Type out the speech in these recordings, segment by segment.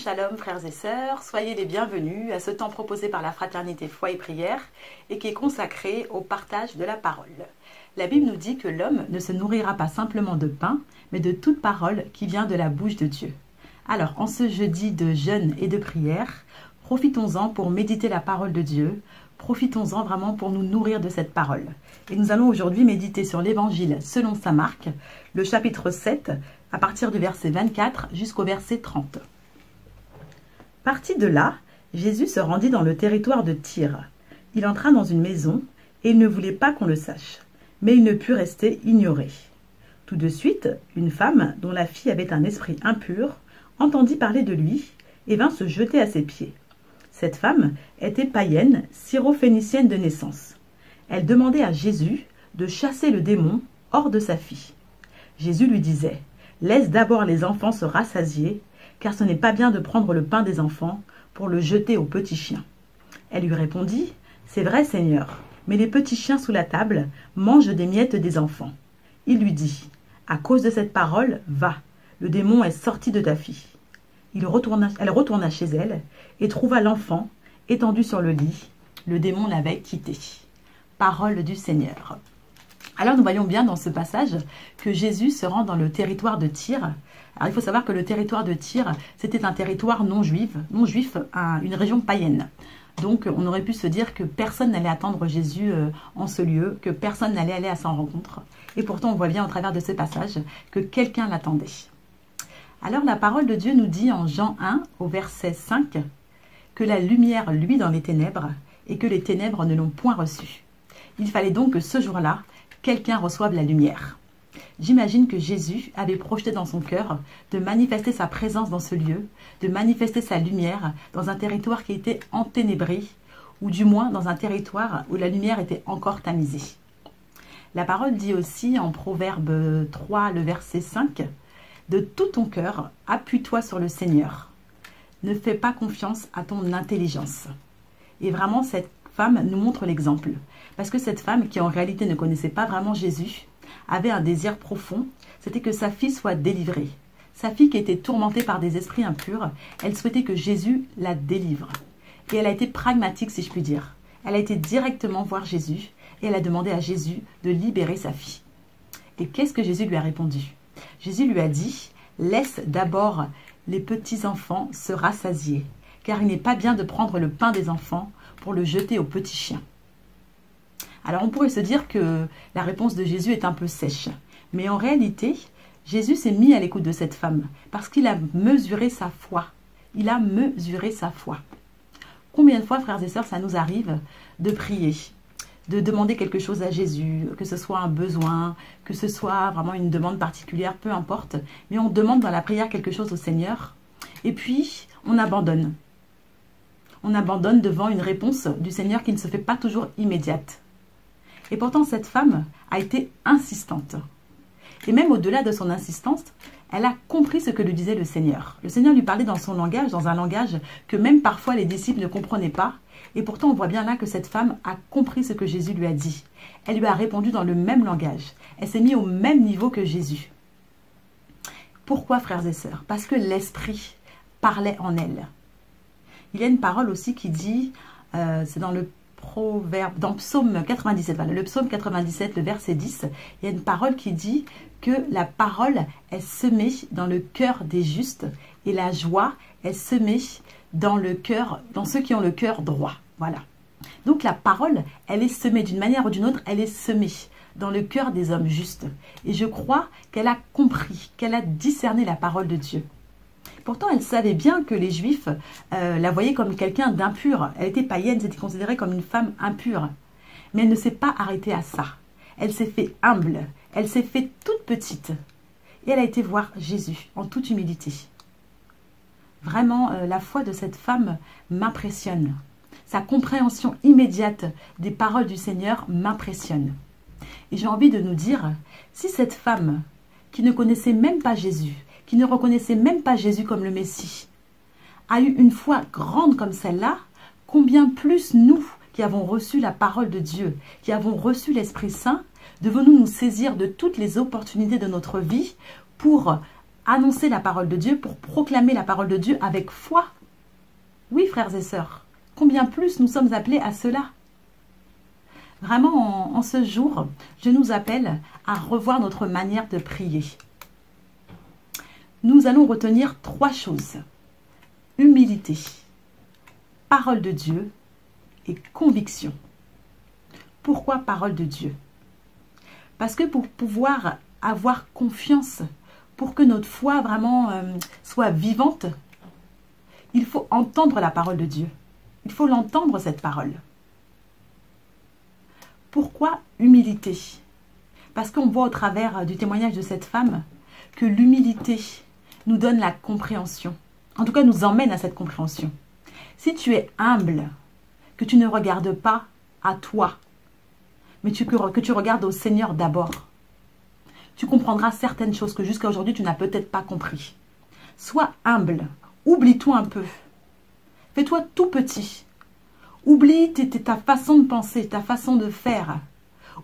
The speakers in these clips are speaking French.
Shalom frères et sœurs, soyez les bienvenus à ce temps proposé par la Fraternité Foi et Prière et qui est consacré au partage de la parole. La Bible nous dit que l'homme ne se nourrira pas simplement de pain, mais de toute parole qui vient de la bouche de Dieu. Alors, en ce jeudi de jeûne et de prière, profitons-en pour méditer la parole de Dieu, profitons-en vraiment pour nous nourrir de cette parole. Et nous allons aujourd'hui méditer sur l'Évangile selon saint Marc, le chapitre 7, à partir du verset 24 jusqu'au verset 30. Parti de là, Jésus se rendit dans le territoire de Tyr. Il entra dans une maison et il ne voulait pas qu'on le sache, mais il ne put rester ignoré. Tout de suite, une femme dont la fille avait un esprit impur entendit parler de lui et vint se jeter à ses pieds. Cette femme était païenne, syrophénicienne de naissance. Elle demandait à Jésus de chasser le démon hors de sa fille. Jésus lui disait « Laisse d'abord les enfants se rassasier, car ce n'est pas bien de prendre le pain des enfants pour le jeter aux petits chiens. » Elle lui répondit « C'est vrai, Seigneur, mais les petits chiens sous la table mangent des miettes des enfants. » Il lui dit « À cause de cette parole, va, le démon est sorti de ta fille. » Elle retourna chez elle et trouva l'enfant étendu sur le lit. Le démon l'avait quitté. Parole du Seigneur. Alors nous voyons bien dans ce passage que Jésus se rend dans le territoire de Tyr. Alors il faut savoir que le territoire de Tyr, c'était un territoire non juif, une région païenne. Donc on aurait pu se dire que personne n'allait attendre Jésus en ce lieu, que personne n'allait aller à sa rencontre. Et pourtant on voit bien au travers de ce passage que quelqu'un l'attendait. Alors la parole de Dieu nous dit en Jean 1 au verset 5 que la lumière luit dans les ténèbres et que les ténèbres ne l'ont point reçue. Il fallait donc que ce jour-là, quelqu'un reçoive la lumière. J'imagine que Jésus avait projeté dans son cœur de manifester sa présence dans ce lieu, de manifester sa lumière dans un territoire qui était enténébré, ou du moins dans un territoire où la lumière était encore tamisée. La parole dit aussi en Proverbe 3, le verset 5, « De tout ton cœur, appuie-toi sur le Seigneur. Ne fais pas confiance à ton intelligence. » Et vraiment, cette femme nous montre l'exemple. Parce que cette femme, qui en réalité ne connaissait pas vraiment Jésus, avait un désir profond, c'était que sa fille soit délivrée. Sa fille qui était tourmentée par des esprits impurs, elle souhaitait que Jésus la délivre. Et elle a été pragmatique, si je puis dire. Elle a été directement voir Jésus et elle a demandé à Jésus de libérer sa fille. Et qu'est-ce que Jésus lui a répondu? Jésus lui a dit « Laisse d'abord les petits enfants se rassasier, car il n'est pas bien de prendre le pain des enfants pour le jeter aux petits chiens. » Alors on pourrait se dire que la réponse de Jésus est un peu sèche. Mais en réalité, Jésus s'est mis à l'écoute de cette femme parce qu'il a mesuré sa foi. Il a mesuré sa foi. Combien de fois, frères et sœurs, ça nous arrive de prier, de demander quelque chose à Jésus, que ce soit un besoin, que ce soit vraiment une demande particulière, peu importe. Mais on demande dans la prière quelque chose au Seigneur et puis on abandonne. On abandonne devant une réponse du Seigneur qui ne se fait pas toujours immédiate. Et pourtant, cette femme a été insistante. Et même au-delà de son insistance, elle a compris ce que lui disait le Seigneur. Le Seigneur lui parlait dans son langage, dans un langage que même parfois les disciples ne comprenaient pas. Et pourtant, on voit bien là que cette femme a compris ce que Jésus lui a dit. Elle lui a répondu dans le même langage. Elle s'est mise au même niveau que Jésus. Pourquoi, frères et sœurs? Parce que l'Esprit parlait en elle. Il y a une parole aussi qui dit, c'est dans le Proverbe, dans Psaume 97, voilà, le Psaume 97, le verset 10, il y a une parole qui dit que la parole est semée dans le cœur des justes et la joie est semée dans le cœur, dans ceux qui ont le cœur droit. Voilà. Donc la parole, elle est semée d'une manière ou d'une autre, elle est semée dans le cœur des hommes justes. Et je crois qu'elle a compris, qu'elle a discerné la parole de Dieu. Pourtant, elle savait bien que les Juifs la voyaient comme quelqu'un d'impur. Elle était païenne, c'était considérée comme une femme impure. Mais elle ne s'est pas arrêtée à ça. Elle s'est fait humble, elle s'est fait toute petite. Et elle a été voir Jésus en toute humilité. Vraiment, la foi de cette femme m'impressionne. Sa compréhension immédiate des paroles du Seigneur m'impressionne. Et j'ai envie de nous dire, si cette femme qui ne connaissait même pas Jésus, qui ne reconnaissait même pas Jésus comme le Messie, a eu une foi grande comme celle-là, combien plus nous, qui avons reçu la parole de Dieu, qui avons reçu l'Esprit Saint, devons-nous nous saisir de toutes les opportunités de notre vie pour annoncer la parole de Dieu, pour proclamer la parole de Dieu avec foi. Oui, frères et sœurs, combien plus nous sommes appelés à cela. Vraiment, en ce jour, je nous appelle à revoir notre manière de prier. Nous allons retenir 3 choses. Humilité, parole de Dieu et conviction. Pourquoi parole de Dieu? Parce que pour pouvoir avoir confiance, pour que notre foi vraiment soit vivante, il faut entendre la parole de Dieu. Il faut l'entendre, cette parole. Pourquoi humilité? Parce qu'on voit au travers du témoignage de cette femme que l'humilité nous donne la compréhension. En tout cas, nous emmène à cette compréhension. Si tu es humble, que tu ne regardes pas à toi, mais que tu regardes au Seigneur d'abord, tu comprendras certaines choses que jusqu'à aujourd'hui, tu n'as peut-être pas compris. Sois humble. Oublie-toi un peu. Fais-toi tout petit. Oublie ta façon de penser, ta façon de faire.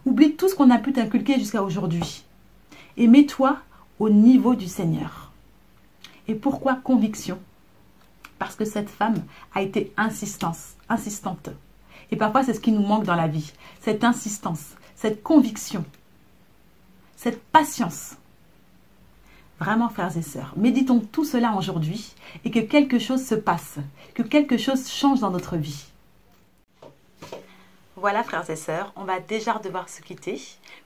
Oublie tout ce qu'on a pu t'inculquer jusqu'à aujourd'hui. Et mets-toi au niveau du Seigneur. Et pourquoi conviction? Parce que cette femme a été insistante. Et parfois, c'est ce qui nous manque dans la vie. Cette insistance, cette conviction, cette patience. Vraiment, frères et sœurs, méditons tout cela aujourd'hui et que quelque chose se passe, que quelque chose change dans notre vie. Voilà, frères et sœurs, on va déjà devoir se quitter,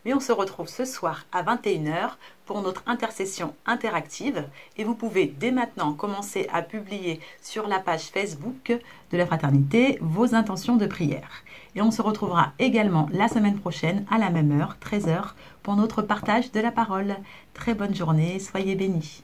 mais on se retrouve ce soir à 21 h pour notre intercession interactive et vous pouvez dès maintenant commencer à publier sur la page Facebook de la Fraternité vos intentions de prière. Et on se retrouvera également la semaine prochaine à la même heure, 13 h, pour notre partage de la parole. Très bonne journée, soyez bénis.